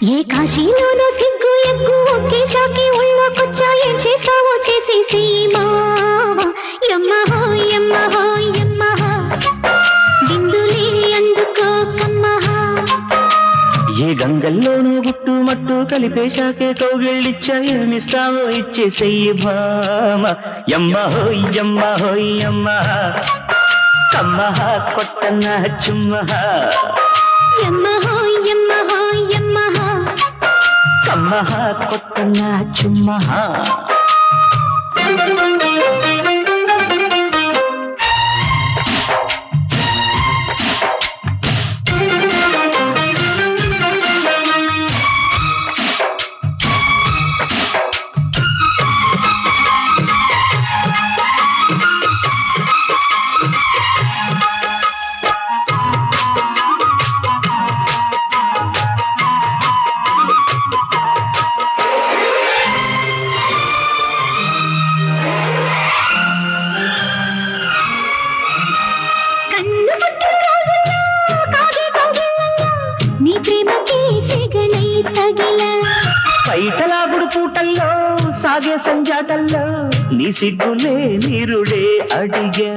ఏ కాశీలోనో సిగ్గు ఎగ్గు ఒకే షాకి ఒళ్ళోకొచ్చా ఏం చేస్తావో చేసేసి మావా యమ్మహో యమ్మహో యమ్మహ బిందులే అందుకో కమ్మహ ఏ గంగల్లోనూ గుట్టు మట్టు కలిపేశాకే కౌగిళ్ళిచ్చా ఏమిస్తావో ఇచ్చేసేయి భామ యమ్మహో యమ్మహో యమ్మహ కమ్మహ కొట్టన్న చుమ్మహ యమ్మహో యమ్మహో యమ్మహ కమ్మహ కొట్టన్న చుమ్మహ పైటలాగుడు పూటల్లో సాగే సంజాటల్లో నీ సిగ్గులే నీరుడే అడిగా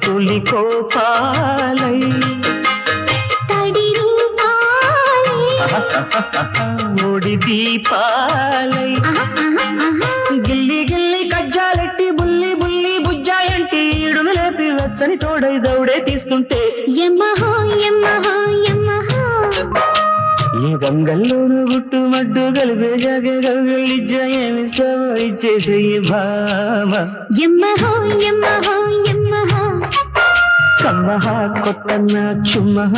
తొలి కోపాలై ఓడి దీపాలై గిల్లి గిల్లి కజ్జాలెట్టి బుల్లి బుల్లి బుజ్జాయంటి ఈడును లేపి వెచ్చని తోడై దౌడే తీస్తుంటే యమ్మహో యమ్మహో యమ్మహ ఏ గంగల్లోనూ గుట్టు మడ్డు కలిపేశాకే కౌగిళ్ళిచ్చా ఏమిస్తావో ఇచ్చేసేయి భామ యమ్మహో యమ్మహో యమ్మహ కమ్మహ కొట్టన్న చుమ్మహ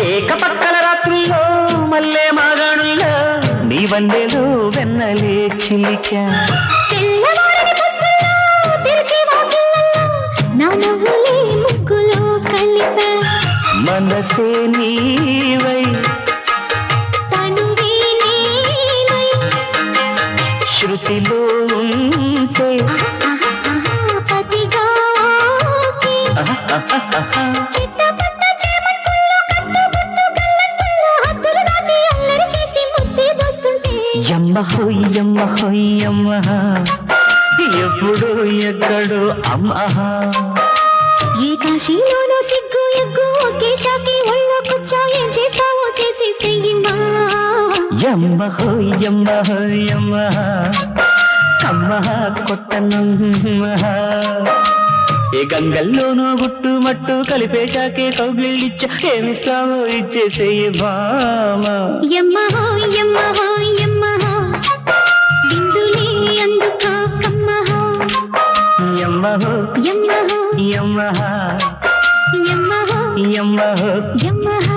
ఏకపక్కల రాత్రుల్లో మల్లె మాగాణుల్లో నీ వన్నెలు వెన్నలే చిలిక మనసే నీవై శృతిలో ఉంటే యమ్మహో యమ్మహో యమ్మహ ఎప్పుడు ఎక్కడో అమ్మహ ఏ కాశీలోనో సిగ్గు ఎగ్గు ఒకే షాకి ఒళ్ళోకొచ్చా ఏం చేస్తావో చేసేసేయి మావా యమ్మహో యమ్మహో యమ్మహ కమ్మహ కొట్టనమ్మహ ఏ గంగల్లోనూ గుట్టు మట్టు కలిపేశాకే కౌగిళ్ళిచ్చా ఏమిస్తావో ఇచ్చేసేయి భామ యమ్మహో యమ్మహో యమ్మహ బిందులే అందుకో కమ్మహ యమ్మహో యమ్మహో యమ్మహ యమ్మహో యమ్మహో యమ్మహ